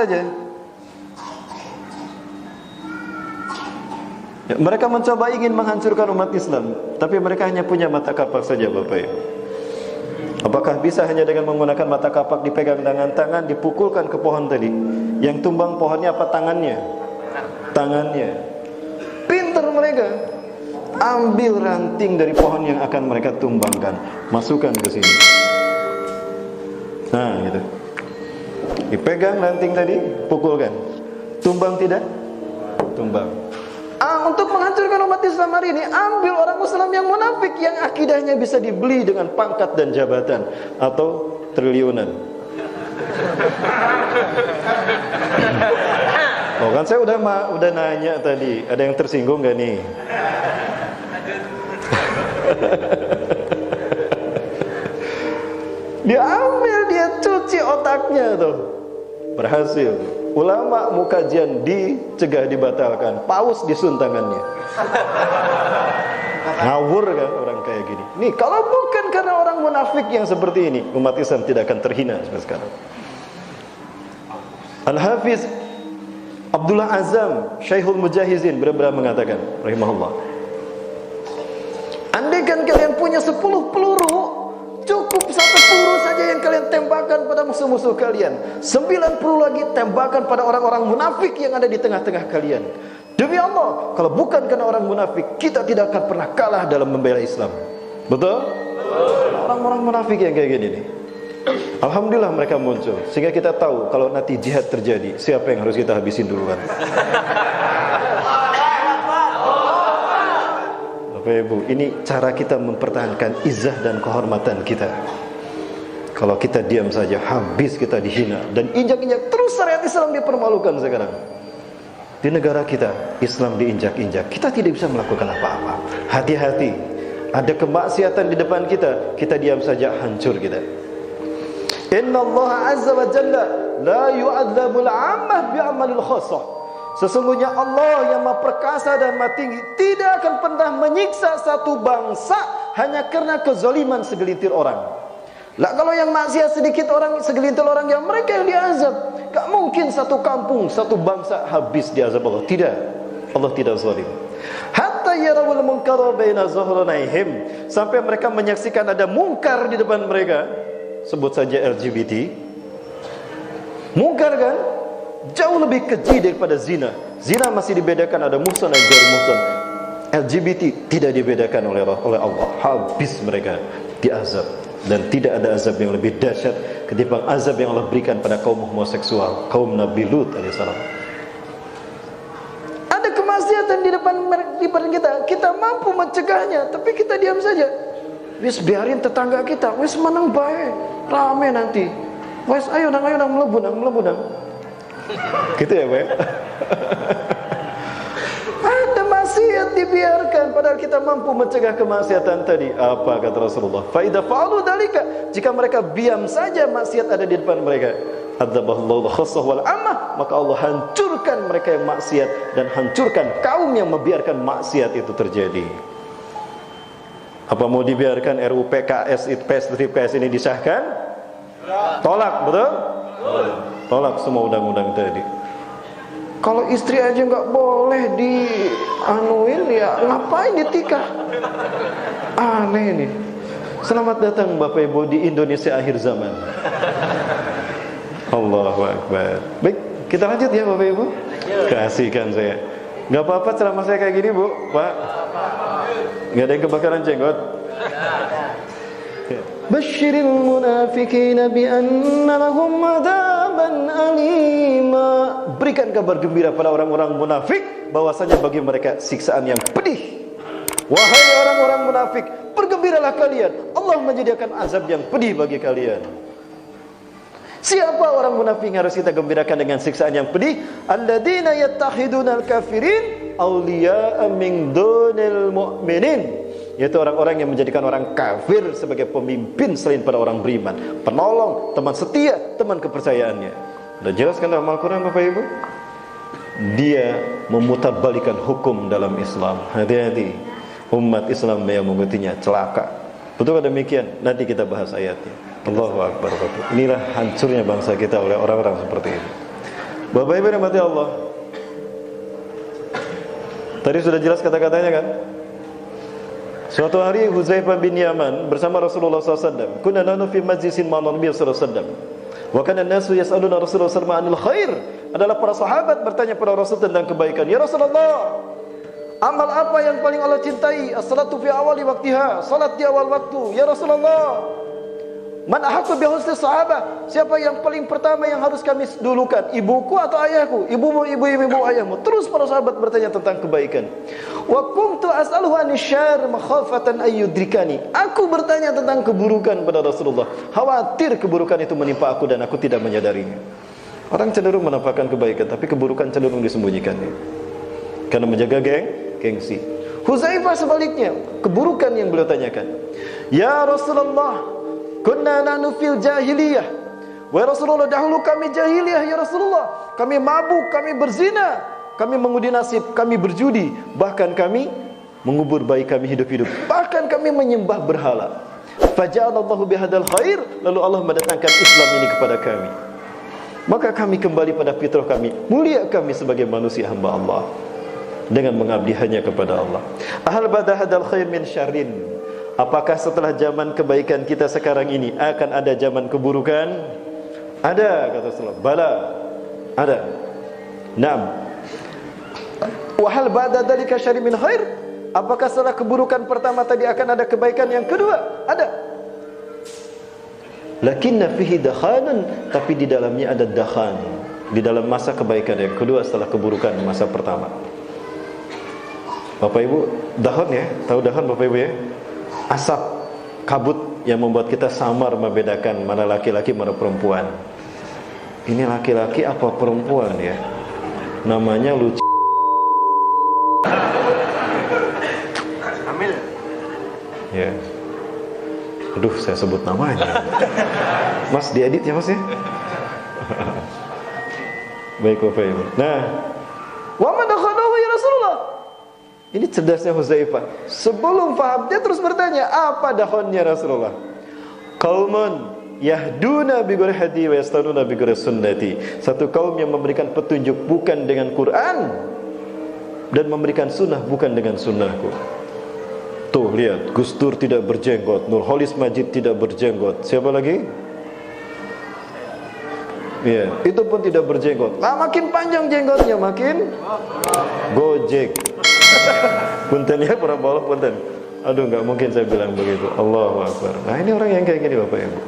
saja. Ya, mereka mencoba ingin menghancurkan umat Islam, tapi mereka hanya punya mata kapak saja, Bapak Ibu. Apakah bisa hanya dengan menggunakan mata kapak dipegang dengan tangan, dipukulkan ke pohon tadi? Yang tumbang pohonnya apa tangannya? Tangannya. Pintar mereka. Ambil ranting dari pohon yang akan mereka tumbangkan, masukkan ke sini. Nah, gitu. Dipegang ranting tadi, pukulkan. Tumbang tidak? Tumbang. Untuk menghancurkan umat Islam hari ini, ambil orang Islam yang munafik, yang akidahnya bisa dibeli dengan pangkat dan jabatan atau triliunan. Oh kan saya udah nanya tadi, ada yang tersinggung gak nih? Dia ambil, dia cuci otaknya tuh, berhasil. Ulama mau kajian dicegah, dibatalkan, paus disun tangannya. Ngawur kan orang kayak gini. Nih kalau bukan karena orang munafik yang seperti ini, umat Islam tidak akan terhina sampai sekarang. Al-Hafiz Abdullah Azam Syekhul Mujahizin benar-benar mengatakan rahimahullah, andaikan kalian punya 10 peluru, cukup 1 peluru saja yang kalian tembakan pada musuh-musuh kalian, 9 peluru lagi tembakan pada orang-orang munafik yang ada di tengah-tengah kalian. Demi Allah, kalau bukan karena orang munafik, kita tidak akan pernah kalah dalam membela Islam. Betul? Orang-orang munafik yang kayak gini nih, alhamdulillah mereka muncul, sehingga kita tahu kalau nanti jihad terjadi, siapa yang harus kita habisin duluan. Bapak Ibu, ini cara kita mempertahankan izzah dan kehormatan kita. Kalau kita diam saja, habis kita dihina dan injak-injak terus syariat Islam dipermalukan sekarang. Di negara kita, Islam diinjak-injak, kita tidak bisa melakukan apa-apa. Hati-hati, ada kemaksiatan di depan kita, kita diam saja, hancur kita. Inna Allah Azza wa Jalla la yu'adzabul 'ammah bi'amalil khassah. Sesungguhnya Allah yang Maha Perkasa dan Maha Tinggi tidak akan pernah menyiksa satu bangsa hanya karena kezaliman segelintir orang. Lah kalau yang maksiat sedikit orang, segelintir orang, yang mereka yang diazab. Gak mungkin satu kampung, satu bangsa habis diazab Allah. Tidak. Allah tidak zalim. Hatta yarawul munkara baina zuhranaihim, sampai mereka menyaksikan ada mungkar di depan mereka. Sebut saja LGBT. Mungkar kan? Jauh lebih keji daripada zina. Zina masih dibedakan ada muhsan dan ghair muhsan. LGBT tidak dibedakan oleh Allah. Habis mereka diazab. Dan tidak ada azab yang lebih dahsyat ketimbang azab yang Allah berikan pada kaum homoseksual, kaum Nabi Lut alaihissalam. Ada kemaksiatan di depan kita, kita mampu mencegahnya, tapi kita diam saja. Wis biarin tetangga kita, wis menang baik, rame nanti. Wis ayo nang mlebu nang. Gitu ya, Pak. Ada maksiat dibiarkan padahal kita mampu mencegah kemaksiatan tadi. Apa kata Rasulullah? Fa idza fa'alu dzalika, jika mereka diam saja maksiat ada di depan mereka, adzabahullahu khassah wal ammah, maka Allah hancurkan mereka yang maksiat dan hancurkan kaum yang membiarkan maksiat itu terjadi. Apa mau dibiarkan RUU PKS PS ini disahkan? Tolak, betul? Tolak semua undang-undang tadi. Kalau istri aja nggak boleh dianuin, ya ngapain ditikah? Aneh nih. Selamat datang Bapak Ibu di Indonesia akhir zaman. Allahu Akbar. Baik, kita lanjut ya Bapak Ibu. Kasihkan saya. Nggak apa-apa ceramah saya kayak gini Bu, Pak. Nggak ada yang kebakaran jenggot. Basyiril munafiqina bi anna lahum adzaban alima. Berikan kabar gembira pada orang-orang munafik bahwasanya bagi mereka siksaan yang pedih. Wahai orang-orang munafik, bergembiralah kalian, Allah menyediakan azab yang pedih bagi kalian. Siapa orang munafik yang harus kita gembirakan dengan siksaan yang pedih? Alladzina yattakhidunal kafirin awliya'a min dunil mu'minin. Yaitu orang-orang yang menjadikan orang kafir sebagai pemimpin selain pada orang beriman, penolong, teman setia, teman kepercayaannya. Sudah jelas kan dalam Al-Quran Bapak Ibu? Dia memutarbalikan hukum dalam Islam. Hati-hati, umat Islam yang mengikutinya celaka. Betul demikian? Nanti kita bahas ayatnya. Allahu Akbar. Inilah hancurnya bangsa kita oleh orang-orang seperti ini. Bapak Ibu rahmati Allah. Tadi sudah jelas kata-katanya kan? Suatu hari Huzaifah bin Yaman bersama Rasulullah SAW. Kunna nahnu fi majlisin ma'a Nabi sallallahu alaihi wasallam. Wa kana an-nasu yas'aluna Rasulullah sallallahu alaihi wasallam 'anil khair. Adalah para sahabat bertanya kepada Rasul tentang kebaikan. Ya Rasulullah, amal apa yang paling Allah cintai? As-salatu fi awali waqtiha, salat di awal waktu. Ya Rasulullah, man ahaqqu bi husni sahabah? Siapa yang paling pertama yang harus kami dulukan? Ibuku atau ayahku? Ibumu, ibu ayahmu. Terus para sahabat bertanya tentang kebaikan. Wa kuntu as'aluhu anisyar makhafatan ayyudrikani. Aku bertanya tentang keburukan pada Rasulullah, khawatir keburukan itu menimpa aku dan aku tidak menyadarinya. Orang cenderung menampakkan kebaikan, tapi keburukan cenderung disembunyikan karena menjaga gengsi. Huzaifah sebaliknya, keburukan yang beliau tanyakan. Ya Rasulullah, kunna nahnu fil jahiliyah. Wahai Rasulullah, dahulu kami jahiliyah ya Rasulullah. Kami mabuk, kami berzina, kami mengundi nasib, kami berjudi, bahkan kami mengubur bayi kami hidup-hidup, bahkan kami menyembah berhala. Faja'alallahu bihadzal khair, lalu Allah mendatangkan Islam ini kepada kami. Maka kami kembali pada fitrah kami, mulia kami sebagai manusia hamba Allah dengan mengabdi hanya kepada Allah. Ahal bada hadzal khair min syarrin. Apakah setelah zaman kebaikan kita sekarang ini akan ada zaman keburukan? Ada, kata Rasulullah. Bala, ada. Naam. Wa hal ba'da dzalika syarrin min khair? Apakah setelah keburukan pertama tadi akan ada kebaikan yang kedua? Ada. Lakinna fihi dakhanan, tapi di dalamnya ada dakhan. Di dalam masa kebaikan yang kedua setelah keburukan masa pertama. Bapak Ibu, dakhan ya, tahu dakhan Bapak Ibu ya? Asap, kabut yang membuat kita samar membedakan mana laki-laki mana perempuan. Ini laki-laki apa perempuan ya? Namanya lucu. Amil. Ya. Aduh, saya sebut namanya. Mas, diedit ya Mas ya? Baik Bapak Ibu. Nah, wa man dakhanahu ya Rasulullah. Ini cerdasnya Huzaifah. Sebelum paham dia terus bertanya, apa dakhonnya Rasulullah? Qaumun yahduna bi ghairi hadi wa yastanuna bi ghairi sunnati. Satu kaum yang memberikan petunjuk bukan dengan Quran dan memberikan sunnah bukan dengan sunnahku. Tuh lihat, Gus Dur tidak berjenggot, Nurholis Majid tidak berjenggot. Siapa lagi? Ya, itu pun tidak berjenggot. Lah makin panjang jenggotnya makin gojek. Punten ya para bawah punten. Aduh, enggak mungkin saya bilang begitu. Allahu Akbar. Nah, ini orang yang kayak gini Bapak Ibu.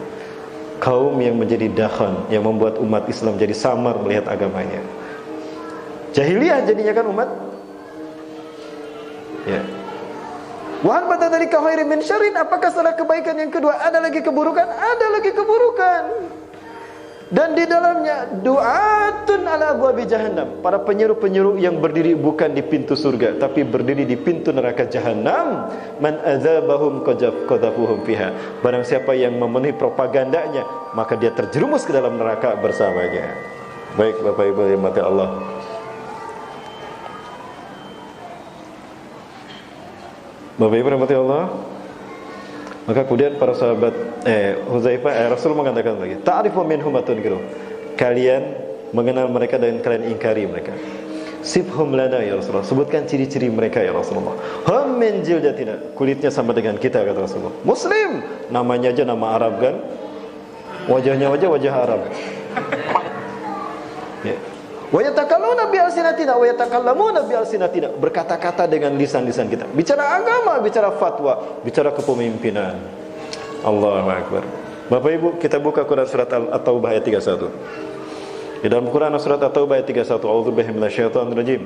Kaum yang menjadi dakhan, yang membuat umat Islam jadi samar melihat agamanya. Jahiliyah jadinya kan umat. Ya. Wa hal ba'da dzalika khairin min syarrin? Apakah setelah kebaikan yang kedua ada lagi keburukan? Ada lagi keburukan. Dan di dalamnya du'atun ala abwabi jahannam, para penyeru-penyeru yang berdiri bukan di pintu surga tapi berdiri di pintu neraka jahannam. Man adzabahum qadzafuhum fiha. Barang siapa yang memenuhi propagandanya, maka dia terjerumus ke dalam neraka bersamanya. Baik Bapak Ibu yang dirahmati Allah. Bapak Ibu rahmati Allah. Maka kemudian para sahabat Huzaifah Rasul mengatakan lagi, ta'rifu minhum ma tunkiru. Kalian mengenal mereka dan kalian ingkari mereka. Sifhum lana ya Rasulullah. Sebutkan ciri-ciri mereka ya Rasulullah. Hum min jildatina. Kulitnya sama dengan kita kata Rasulullah. Muslim, namanya aja nama Arab kan? Wajahnya wajah Arab. Ya. Wa yatakallamuna bi alsinatina wa yatakallamuna bi alsinatina. Berkata-kata dengan lisan-lisan kita. Bicara agama, bicara fatwa, bicara kepemimpinan. Allahu Akbar. Bapak Ibu, kita buka Quran surat At-Taubah ayat 31. Di dalam Quran surat At-Taubah ayat 31, a'udzubillahi minasyaitonir rajim.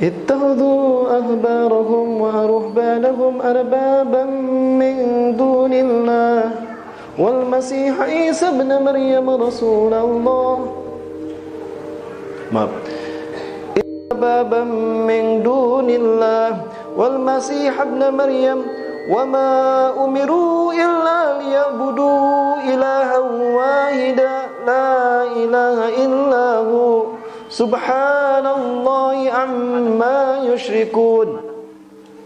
Ittakhadhu ahbarahum wa ruhbanahum arbaban min dunillah wal masih Isa ibn Maryam rasulullah. Maaf. Baban min dunillah wal masih ibn Maryam wa ma umiru illa liyabudu ilahan wahida la ilaha illahu subhanallahi amma yusyrikun.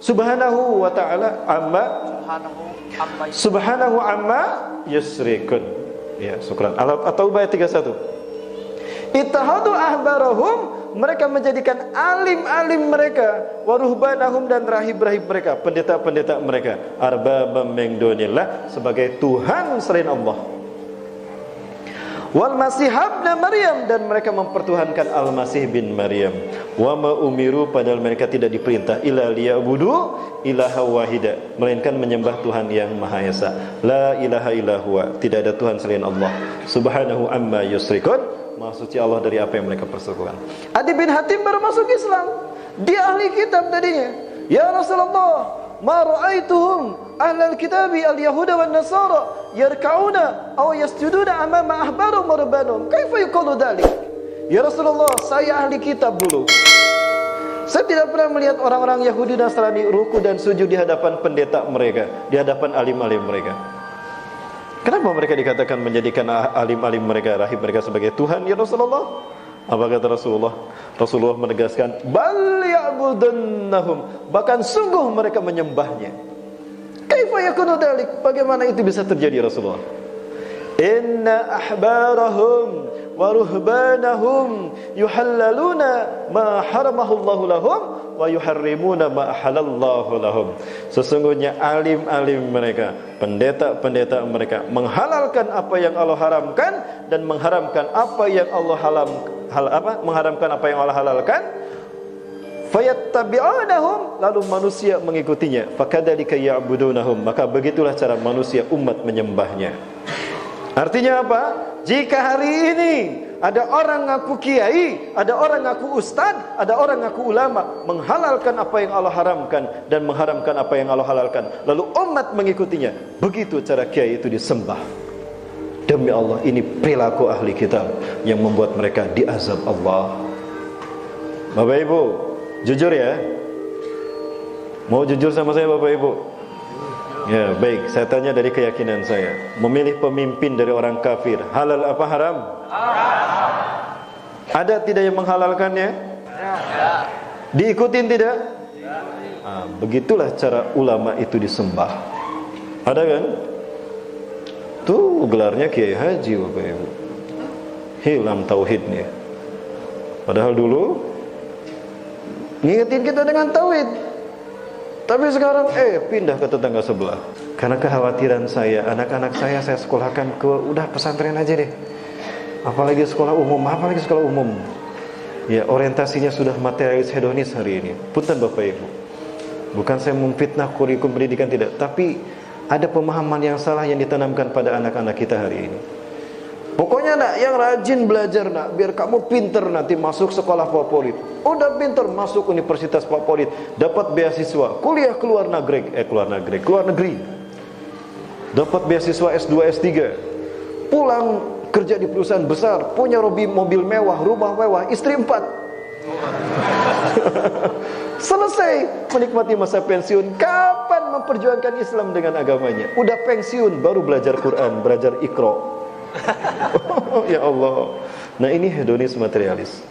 Subhanahu wa ta'ala amma yusyrikun. Ya, syukran. At-Taubah ayat 31. Ittahadu ahbarahum, mereka menjadikan alim-alim mereka, wa ruhbanahum, dan rahib-rahib mereka, pendeta-pendeta mereka, arbabam min dunillah, sebagai Tuhan selain Allah. Wal Masih ibn Maryam, dan mereka mempertuhankan Al-Masih bin Maryam. Wa ma umiru, padahal mereka tidak diperintah, illa liya'budu ilaha wahida, melainkan menyembah Tuhan yang Maha Esa. La ilaha illa huwa, tidak ada Tuhan selain Allah. Subhanahu amma yusrikun, Maha suci Allah dari apa yang mereka persekutukan. Adi bin Hatim baru masuk Islam, dia ahli kitab tadinya. Ya Rasulullah, ma ra'aituhum ahlal kitabi al-yahuda wan nasara yarka'una aw yasjuduna amama ahbarum wa rabbanum, kaifa yuqalu dzalik? Ya Rasulullah, saya ahli kitab dulu, saya tidak pernah melihat orang-orang Yahudi dan Nasrani ruku dan sujud di hadapan pendeta mereka, di hadapan alim-alim mereka. Kenapa mereka dikatakan menjadikan alim-alim mereka, rahib mereka sebagai Tuhan, ya Rasulullah? Apa kata Rasulullah? Rasulullah menegaskan, bal ya'budunahum, bahkan sungguh mereka menyembahnya. Kaifa yakunu dzalik? Bagaimana itu bisa terjadi, Rasulullah? Inna ahbarahum wa ruhbanahum yuhallaluna ma haramallahu lahum wa yuharrimuna ma ahallallahu lahum. Sesungguhnya alim-alim mereka, pendeta-pendeta mereka, menghalalkan apa yang Allah haramkan dan mengharamkan apa yang Allah mengharamkan apa yang Allah halalkan. Fayattabi'unahum, lalu manusia mengikutinya. Fakadzalika ya'budunahum, maka begitulah cara manusia umat menyembahnya. Artinya apa? Jika hari ini ada orang ngaku kiai, ada orang ngaku ustad, ada orang ngaku ulama, menghalalkan apa yang Allah haramkan dan mengharamkan apa yang Allah halalkan, lalu umat mengikutinya, begitu cara kiai itu disembah. Demi Allah, ini perilaku ahli kitab yang membuat mereka diazab Allah. Bapak Ibu, jujur ya. Mau jujur sama saya Bapak Ibu? Ya, baik, saya tanya dari keyakinan saya. Memilih pemimpin dari orang kafir, halal apa haram? Haram. Ada tidak yang menghalalkannya? Ya. Diikutin tidak? Ya. Nah, begitulah cara ulama itu disembah. Ada kan? Tuh gelarnya Kiai Haji Bapak Ibu. Hilang tauhidnya. Padahal dulu ngingetin kita dengan tauhid. Tapi sekarang pindah ke tetangga sebelah. Karena kekhawatiran saya, anak-anak saya sekolahkan ke udah pesantren aja deh. Apalagi sekolah umum. Ya, orientasinya sudah materialis hedonis hari ini. Punten Bapak Ibu. Bukan saya memfitnah kurikulum pendidikan, tidak, tapi ada pemahaman yang salah yang ditanamkan pada anak-anak kita hari ini. Pokoknya nak yang rajin belajar nak, biar kamu pinter nanti masuk sekolah favorit. Udah pinter masuk universitas favorit, dapat beasiswa, kuliah keluar negeri. Dapat beasiswa S2, S3. Pulang kerja di perusahaan besar, punya mobil mewah, rumah mewah, istri 4. Selesai menikmati masa pensiun. Kapan memperjuangkan Islam dengan agamanya? Udah pensiun baru belajar Quran, belajar Iqra. Ya Allah. Nah, ini hedonis materialis.